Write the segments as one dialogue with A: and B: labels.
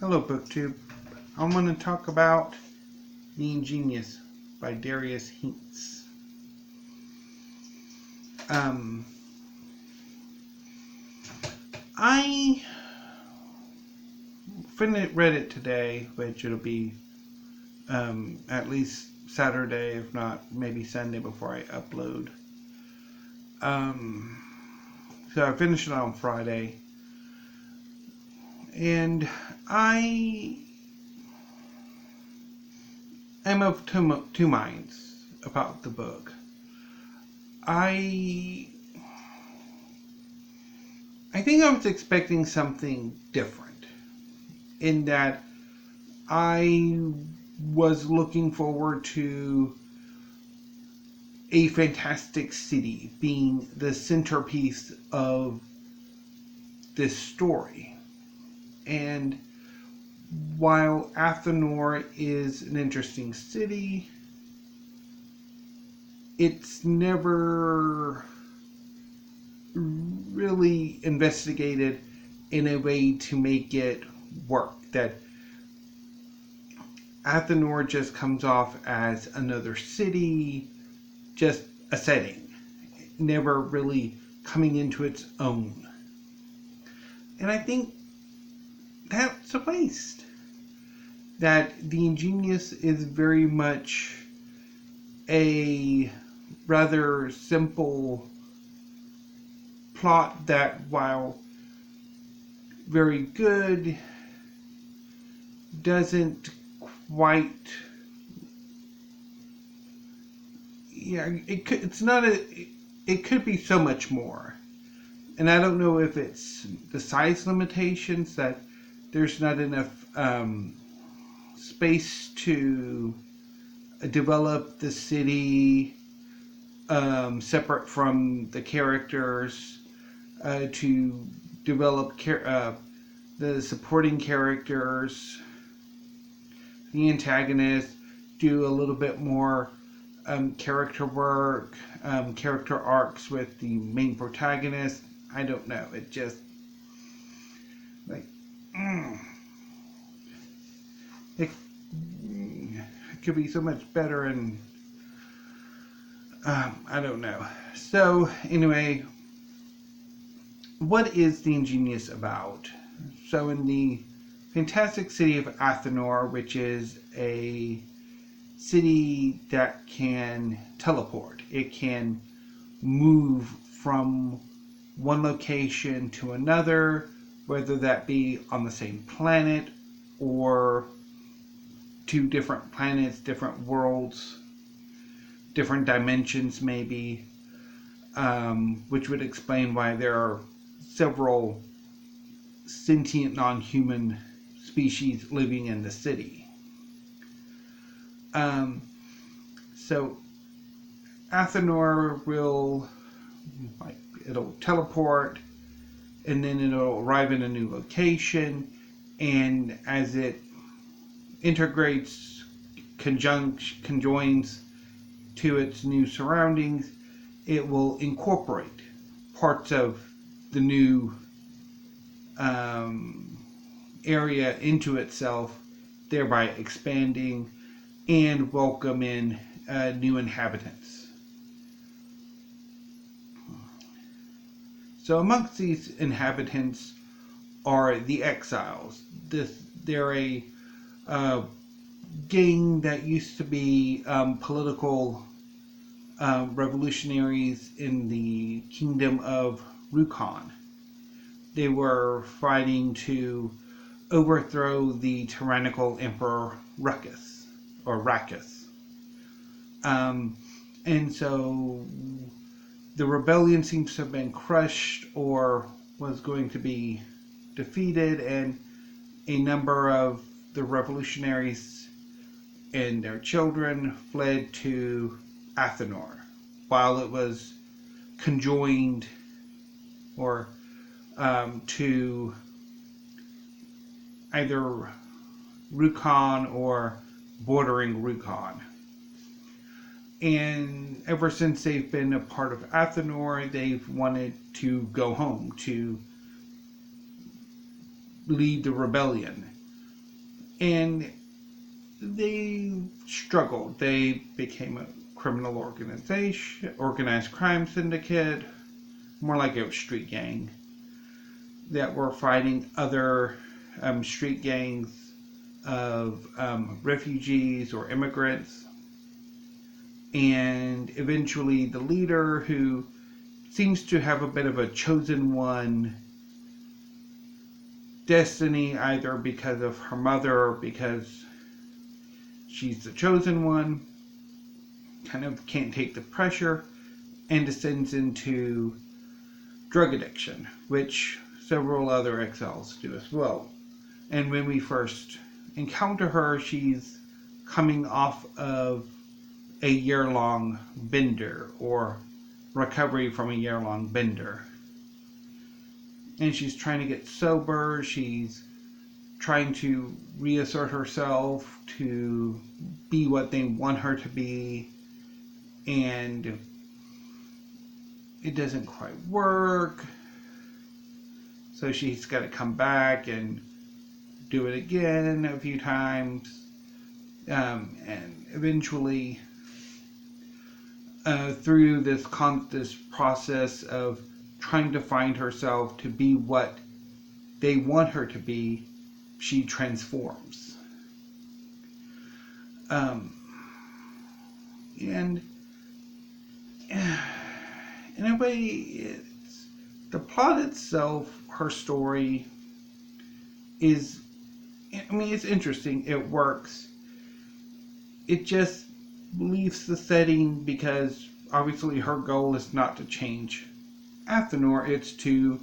A: Hello, BookTube. I'm going to talk about The Ingenious by Darius Hinks. I read it today, which it'll be at least Saturday, if not maybe Sunday before I upload. So I finished it on Friday, and I am of two minds about the book. I think I was expecting something different, in that I was looking forward to a fantastic city being the centerpiece of this story. And while Athenor is an interesting city, it's never really investigated in a way to make it work. That Athenor just comes off as another city, just a setting, never really coming into its own. And I think that's a waste. That The Ingenious is very much a rather simple plot that, while very good, doesn't quite. It could be so much more. And I don't know if it's the size limitations, that there's not enough space to develop the city separate from the characters, to develop the supporting characters, the antagonists, do a little bit more character work, character arcs with the main protagonist. I don't know. It just it could be so much better, and I don't know. So anyway, what is The Ingenious about? So in the fantastic city of Athenor, which is a city that can teleport, it can move from one location to another, whether that be on the same planet or two different planets, different worlds, different dimensions maybe, which would explain why there are several sentient non-human species living in the city. So Athenor will, it'll teleport, and then it'll arrive in a new location, and as it integrates, conjoins to its new surroundings, it will incorporate parts of the new area into itself, thereby expanding and welcome in new inhabitants. So amongst these inhabitants are the exiles. They're a gang that used to be political revolutionaries in the kingdom of Rukon. They were fighting to overthrow the tyrannical emperor Ruckus, or Rackus. And so the rebellion seems to have been crushed, or was going to be defeated, and a number of the revolutionaries and their children fled to Athenor, while it was conjoined, or to either Rukon or bordering Rukon. And ever since they've been a part of Athenor, they've wanted to go home, to lead the rebellion. And they struggled. They became a criminal organization, organized crime syndicate, more like a street gang that were fighting other street gangs of refugees or immigrants. And eventually the leader, who seems to have a bit of a chosen one destiny, either because of her mother or because she's the chosen one, kind of can't take the pressure and descends into drug addiction, which several other exiles do as well. And when we first encounter her, she's coming off of a year-long bender, or recovery from a year-long bender. And she's trying to get sober. She's trying to reassert herself to be what they want her to be. And it doesn't quite work. So she's got to come back and do it again a few times. And eventually, through this process of trying to find herself to be what they want her to be, she transforms. And in a way, the plot itself, her story, is, I mean, it's interesting. It works. It just leaves the setting because obviously her goal is not to change Athenor, it's to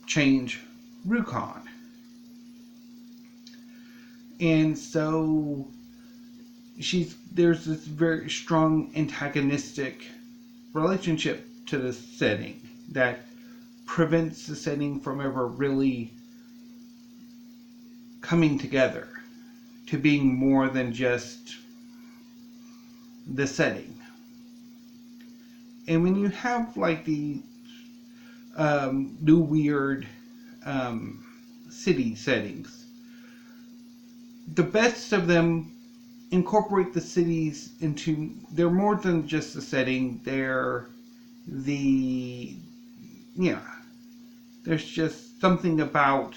A: change Rukon. And so there's this very strong antagonistic relationship to the setting that prevents the setting from ever really coming together to being more than just the setting. And when you have like the new weird city settings, the best of them incorporate the cities into, they're more than just the setting, they're there's just something about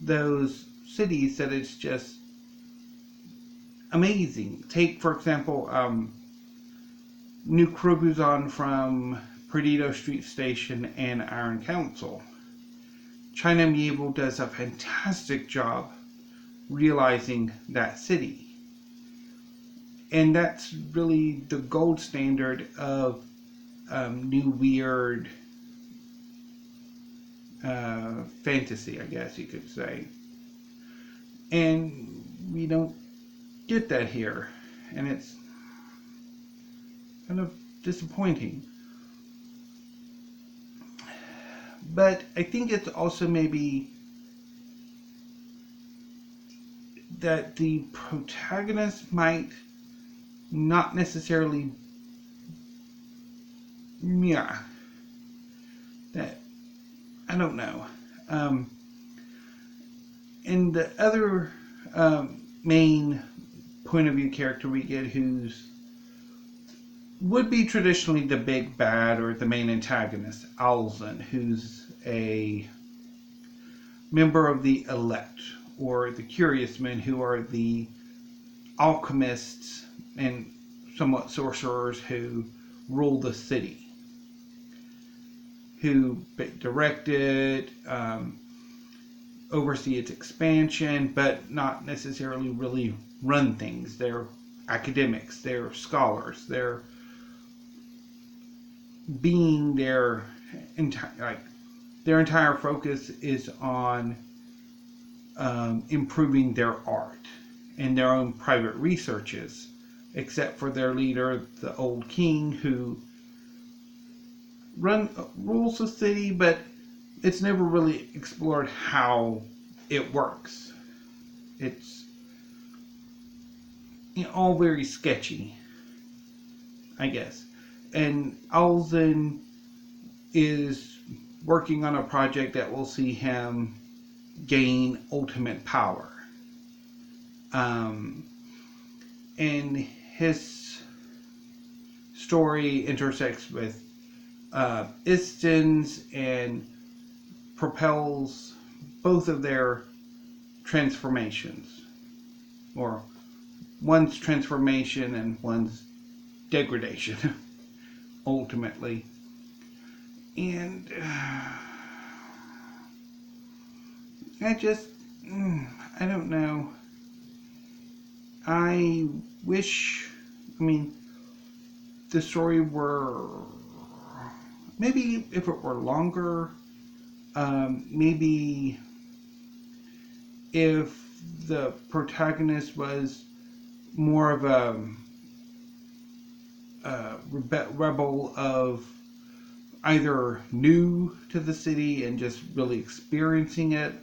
A: those cities that is just amazing. Take, for example, New Kroguzan from Perdido Street Station and Iron Council. China Mieville does a fantastic job realizing that city. And that's really the gold standard of new weird fantasy, I guess you could say. And we don't get that here. And it's kind of disappointing. But I think it's also maybe that the protagonist might not necessarily, that, I don't know. And the other main point of view character we get, who's would be traditionally the big bad or the main antagonist, Alzen, who's a member of the elect, or the curious men, who are the alchemists and somewhat sorcerers who rule the city, who direct it, oversee its expansion, but not necessarily really run things. They're academics, they're scholars, they're being their entire focus is on improving their art and their own private researches, except for their leader, the old king, who rules the city, but it's never really explored how it works. It's all very sketchy, I guess. And Alzen is working on a project that will see him gain ultimate power. And his story intersects with Istin's and propels both of their transformations, or one's transformation and one's degradation, ultimately. And I just, I don't know. I wish, the story were, maybe if it were longer, maybe if the protagonist was more of a rebel of either new to the city and just really experiencing it,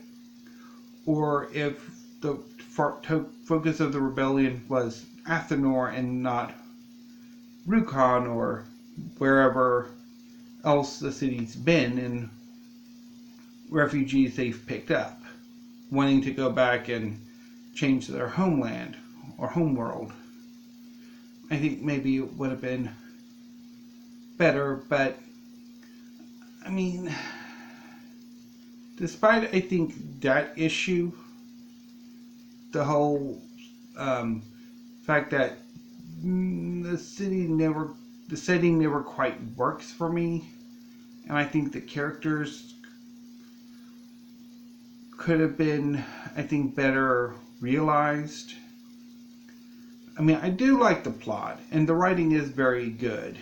A: or if the focus of the rebellion was Athenor and not Rukon or wherever else the city's been and refugees they've picked up, wanting to go back and change their homeland or homeworld. I think maybe it would have been better, but despite I think that issue, the whole fact that the setting never quite works for me, and I think the characters could have been, I think, better realized. I do like the plot, and the writing is very good.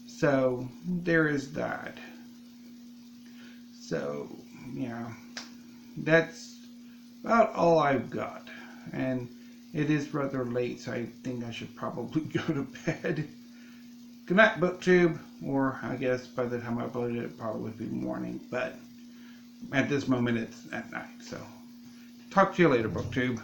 A: So, there is that. So, yeah. That's about all I've got. And it is rather late, so I think I should probably go to bed. Good night, BookTube. Or, I guess, by the time I upload it, it probably would be morning. But at this moment, it's at night. So, talk to you later, BookTube.